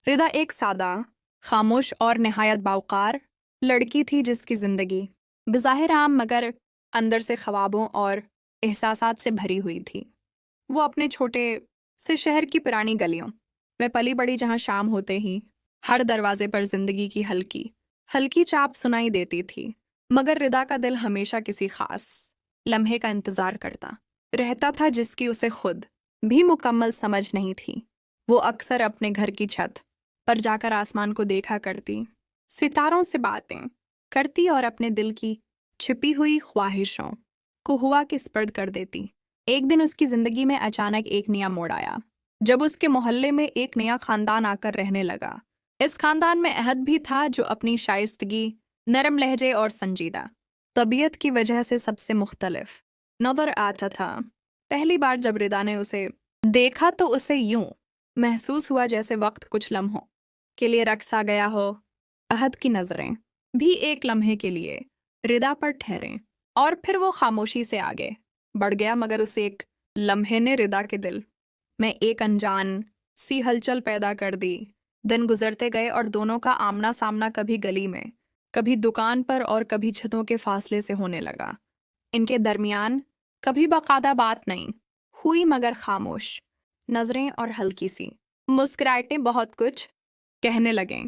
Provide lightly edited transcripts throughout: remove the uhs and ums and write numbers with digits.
रिदा एक सादा, खामोश और निहायत बावकार लड़की थी जिसकी जिंदगी बज़ाहिर आम मगर अंदर से ख्वाबों और एहसासात से भरी हुई थी। वो अपने छोटे से शहर की पुरानी गलियों में पली बड़ी जहाँ शाम होते ही हर दरवाजे पर जिंदगी की हल्की हल्की चाप सुनाई देती थी। मगर रिदा का दिल हमेशा किसी खास लम्हे का इंतजार करता रहता था जिसकी उसे खुद भी मुकम्मल समझ नहीं थी। वो अक्सर अपने घर की छत पर जाकर आसमान को देखा करती, सितारों से बातें करती और अपने दिल की छिपी हुई ख्वाहिशों को हुआ के स्पर्द कर देती। एक दिन उसकी जिंदगी में अचानक एक नया मोड़ आया जब उसके मोहल्ले में एक नया खानदान आकर रहने लगा। इस खानदान में अहद भी था जो अपनी शाइस्तगी, नरम लहजे और संजीदा तबीयत की वजह से सबसे मुख्तलिफ नजर आता था। पहली बार जब रिदा ने उसे देखा तो उसे यूं महसूस हुआ जैसे वक्त कुछ लम्हों के लिए रख सा गया हो। अहद की नजरें भी एक लम्हे के लिए रिदा पर ठहरे और फिर वो खामोशी से आगे बढ़ गया। मगर उस एक लम्हे ने रिदा के दिल में एक अनजान सी हलचल पैदा कर दी। दिन गुजरते गए और दोनों का आमना सामना कभी गली में, कभी दुकान पर और कभी छतों के फासले से होने लगा। इनके दरमियान कभी बाकायदा बात नहीं हुई मगर खामोश नजरें और हल्की सी मुस्कुराहटें बहुत कुछ कहने लगे।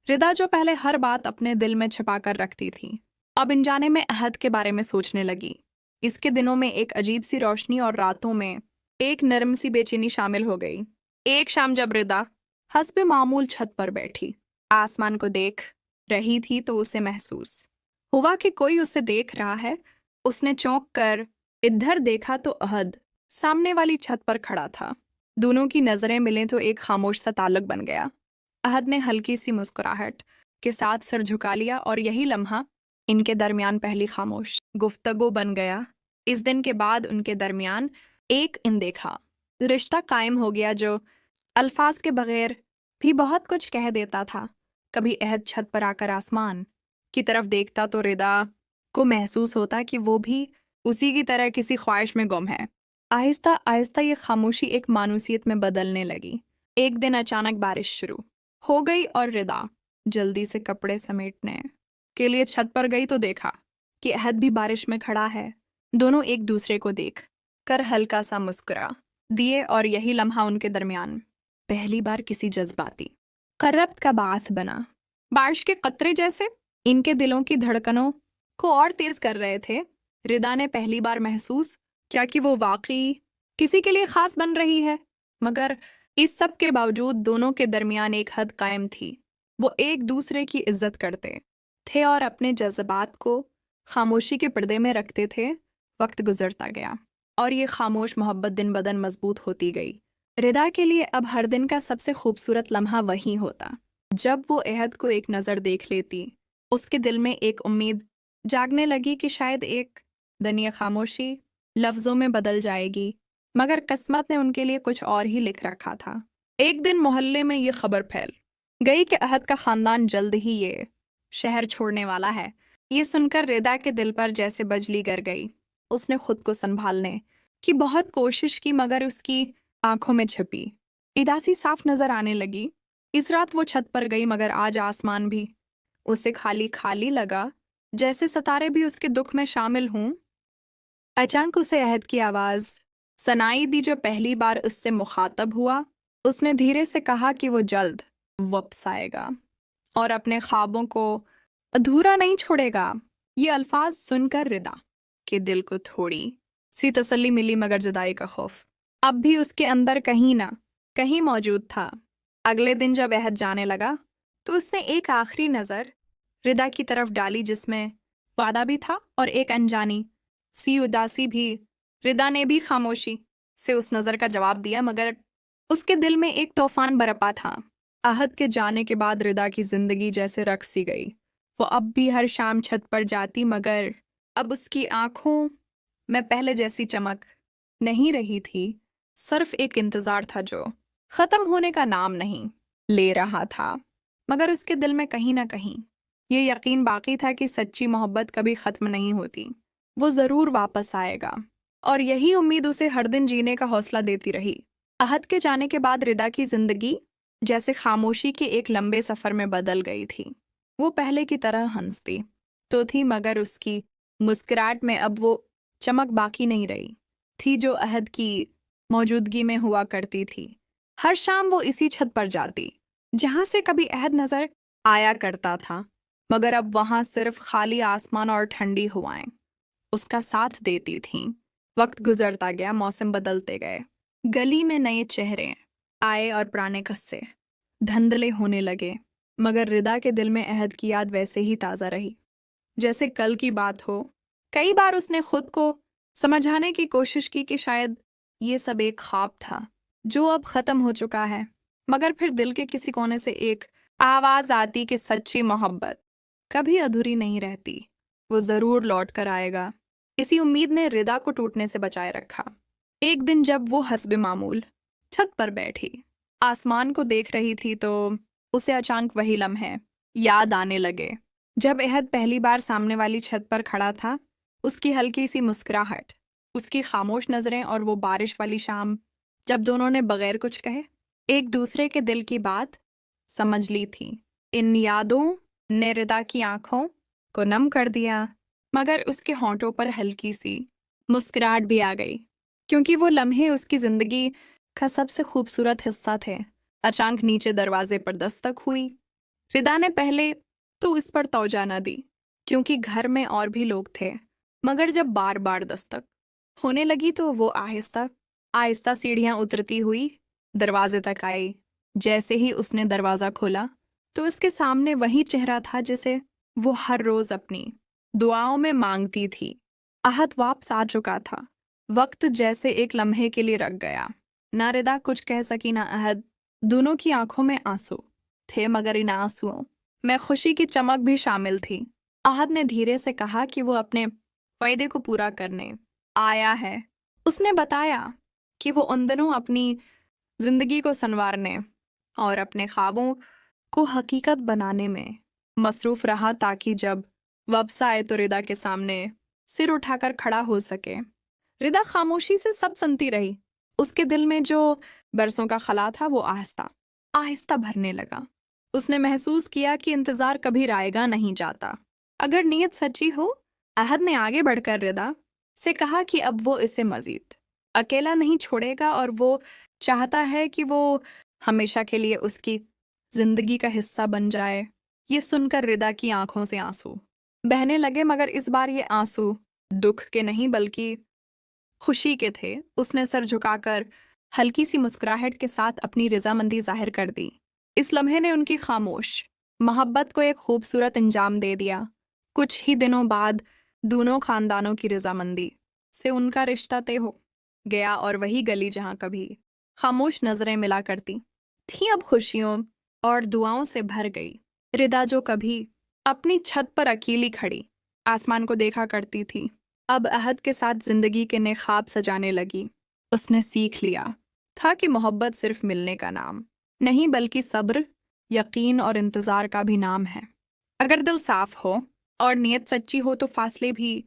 रिदा जो पहले हर बात अपने दिल में छिपाकर रखती थी अब अनजाने में अहद के बारे में सोचने लगी। इसके दिनों में एक अजीब सी रोशनी और रातों में एक नरम सी बेचैनी शामिल हो गई। एक शाम जब रिदा हस्बे मामूल छत पर बैठी आसमान को देख रही थी तो उसे महसूस हुआ कि कोई उसे देख रहा है। उसने चौंक कर इधर देखा तो अहद सामने वाली छत पर खड़ा था। दोनों की नजरें मिलें तो एक खामोश सा ताल्लुक बन गया। अहद ने हल्की सी मुस्कुराहट के साथ सर झुका लिया और यही लम्हा इनके दरमियान पहली खामोश गुफ्तगू बन गया। इस दिन के बाद उनके दरमियान एक अनदेखा रिश्ता कायम हो गया जो अल्फाज के बगैर भी बहुत कुछ कह देता था। कभी अहद छत पर आकर आसमान की तरफ देखता तो रिदा को महसूस होता कि वो भी उसी की तरह किसी ख्वाहिश में गुम है। आहिस्ता आहिस्ता ये खामोशी एक मानूसियत में बदलने लगी। एक दिन अचानक बारिश शुरू हो गई और रिदा जल्दी से कपड़े समेटने के लिए छत पर गई तो देखा कि अहद भी बारिश में खड़ा है। दोनों एक दूसरे को देख कर हल्का सा मुस्कुरा दिए और यही लम्हा उनके दरमियान पहली बार किसी जज्बाती करब्त का बात बना। बारिश के कतरे जैसे इनके दिलों की धड़कनों को और तेज कर रहे थे। रिदा ने पहली बार महसूस किया कि वो वाकई किसी के लिए खास बन रही है। मगर इस सब के बावजूद दोनों के दरमियान एक हद कायम थी। वो एक दूसरे की इज्जत करते थे और अपने जज्बात को खामोशी के पर्दे में रखते थे। वक्त गुजरता गया और ये खामोश मोहब्बत दिन ब दिन मजबूत होती गई। रिदा के लिए अब हर दिन का सबसे खूबसूरत लम्हा वही होता जब वो अहद को एक नज़र देख लेती। उसके दिल में एक उम्मीद जागने लगी कि शायद एक दिन ये खामोशी लफ्ज़ों में बदल जाएगी। मगर किस्मत ने उनके लिए कुछ और ही लिख रखा था। एक दिन मोहल्ले में ये खबर फैल गई कि अहद का खानदान जल्द ही ये शहर छोड़ने वाला है। ये सुनकर रिदा के दिल पर जैसे बजली गिर गई। उसने खुद को संभालने की बहुत कोशिश की मगर उसकी आंखों में छिपी उदासी साफ नजर आने लगी। इस रात वो छत पर गई मगर आज आसमान भी उसे खाली खाली लगा जैसे सितारे भी उसके दुख में शामिल हों। अचानक उसे अहद की आवाज सुनाई दी जो पहली बार उससे मुखातब हुआ। उसने धीरे से कहा कि वो जल्द वापस आएगा और अपने ख्वाबों को अधूरा नहीं छोड़ेगा। ये अल्फाज सुनकर रिदा के दिल को थोड़ी सी तसल्ली मिली मगर जुदाई का खौफ अब भी उसके अंदर कहीं ना कहीं मौजूद था। अगले दिन जब अहद जाने लगा तो उसने एक आखिरी नज़र रिदा की तरफ डाली जिसमें वादा भी था और एक अनजानी सी उदासी भी। रिदा ने भी खामोशी से उस नज़र का जवाब दिया मगर उसके दिल में एक तूफान बरपा था। अहद के जाने के बाद रिदा की जिंदगी जैसे रख सी गई। वो अब भी हर शाम छत पर जाती मगर अब उसकी आंखों में पहले जैसी चमक नहीं रही थी। सिर्फ एक इंतजार था जो खत्म होने का नाम नहीं ले रहा था। मगर उसके दिल में कहीं ना कहीं ये यकीन बाकी था कि सच्ची मोहब्बत कभी खत्म नहीं होती। वो जरूर वापस आएगा और यही उम्मीद उसे हर दिन जीने का हौसला देती रही। अहद के जाने के बाद रिदा की जिंदगी जैसे खामोशी के एक लंबे सफर में बदल गई थी। वो पहले की तरह हंसती तो थी, मगर उसकी मुस्कुराहट में अब वो चमक बाकी नहीं रही थी जो अहद की मौजूदगी में हुआ करती थी। हर शाम वो इसी छत पर जाती जहां से कभी अहद नजर आया करता था, मगर अब वहां सिर्फ खाली आसमान और ठंडी हवाएं उसका साथ देती थीं। वक्त गुजरता गया, मौसम बदलते गए, गली में नए चेहरे आए और पुराने किस्से धुंधले होने लगे, मगर रिदा के दिल में अहद की याद वैसे ही ताज़ा रही जैसे कल की बात हो। कई बार उसने खुद को समझाने की कोशिश की कि शायद ये सब एक ख्वाब था जो अब खत्म हो चुका है, मगर फिर दिल के किसी कोने से एक आवाज आती कि सच्ची मोहब्बत कभी अधूरी नहीं रहती, वो जरूर लौट कर आएगा। इसी उम्मीद ने रिदा को टूटने से बचाए रखा। एक दिन जब वो हस्बे मामूल छत पर बैठी आसमान को देख रही थी तो उसे अचानक वही लम्हे याद आने लगे जब अहद पहली बार सामने वाली छत पर खड़ा था। उसकी हल्की सी मुस्कुराहट, उसकी खामोश नजरें और वो बारिश वाली शाम जब दोनों ने बगैर कुछ कहे एक दूसरे के दिल की बात समझ ली थी। इन यादों ने रिदा की आंखों को नम कर दिया, मगर उसके होंठों पर हल्की सी मुस्कुराहट भी आ गई, क्योंकि वो लम्हे उसकी जिंदगी का सबसे खूबसूरत हिस्सा थे। अचानक नीचे दरवाजे पर दस्तक हुई। रिदा ने पहले तो इस पर तवज्जो न दी, क्योंकि घर में और भी लोग थे, मगर जब बार बार दस्तक होने लगी तो वो आहिस्ता आहिस्ता सीढ़ियां उतरती हुई दरवाजे तक आई। जैसे ही उसने दरवाजा खोला तो उसके सामने वही चेहरा था जिसे वो हर रोज अपनी दुआओं में मांगती थी। अहद वापस आ चुका था। वक्त जैसे एक लम्हे के लिए रख गया। ना रिदा कुछ कह सकी ना अहद। दोनों की आंखों में आंसू थे, मगर इन आंसुओं में खुशी की चमक भी शामिल थी। अहद ने धीरे से कहा कि वो अपने वायदे को पूरा करने आया है। उसने बताया कि वो उन दिनों अपनी जिंदगी को संवारने और अपने ख्वाबों को हकीकत बनाने में मसरूफ रहा, ताकि जब वापस आए तो रिदा के सामने सिर उठाकर खड़ा हो सके। रिदा खामोशी से सब सुनती रही। उसके दिल में जो बरसों का खला था वो आहिस्ता आहिस्ता भरने लगा। उसने महसूस किया कि इंतजार कभी रायगा नहीं जाता। अगर नीयत सच्ची हो, अहद ने आगे बढ़कर रिदा से कहा कि अब वो इसे मजीद अकेला नहीं छोड़ेगा और वो चाहता है कि वो हमेशा के लिए उसकी जिंदगी का हिस्सा बन जाए। ये सुनकर रिदा की आंखों से आंसू बहने लगे, मगर इस बार ये आंसू दुख के नहीं बल्कि खुशी के थे। उसने सर झुकाकर हल्की सी मुस्कुराहट के साथ अपनी रजामंदी जाहिर कर दी। इस लम्हे ने उनकी खामोश मोहब्बत को एक खूबसूरत अंजाम दे दिया। कुछ ही दिनों बाद दोनों खानदानों की रजामंदी से उनका रिश्ता तय हो गया और वही गली जहां कभी खामोश नजरें मिला करती थी अब खुशियों और दुआओं से भर गई। रिदा जो कभी अपनी छत पर अकेली खड़ी आसमान को देखा करती थी, अब अहद के साथ जिंदगी के नए ख्वाब सजाने लगी। उसने सीख लिया था कि मोहब्बत सिर्फ मिलने का नाम नहीं बल्कि सब्र, यकीन और इंतजार का भी नाम है। अगर दिल साफ हो और नीयत सच्ची हो तो फासले भी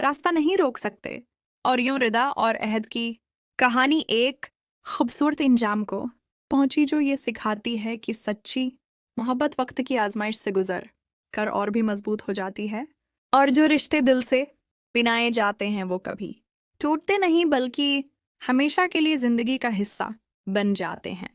रास्ता नहीं रोक सकते। और यूं रिदा और अहद की कहानी एक खूबसूरत इंजाम को पहुंची, जो ये सिखाती है कि सच्ची मोहब्बत वक्त की आजमाइश से गुजर कर और भी मजबूत हो जाती है, और जो रिश्ते दिल से बिनाए जाते हैं वो कभी टूटते नहीं बल्कि हमेशा के लिए जिंदगी का हिस्सा बन जाते हैं।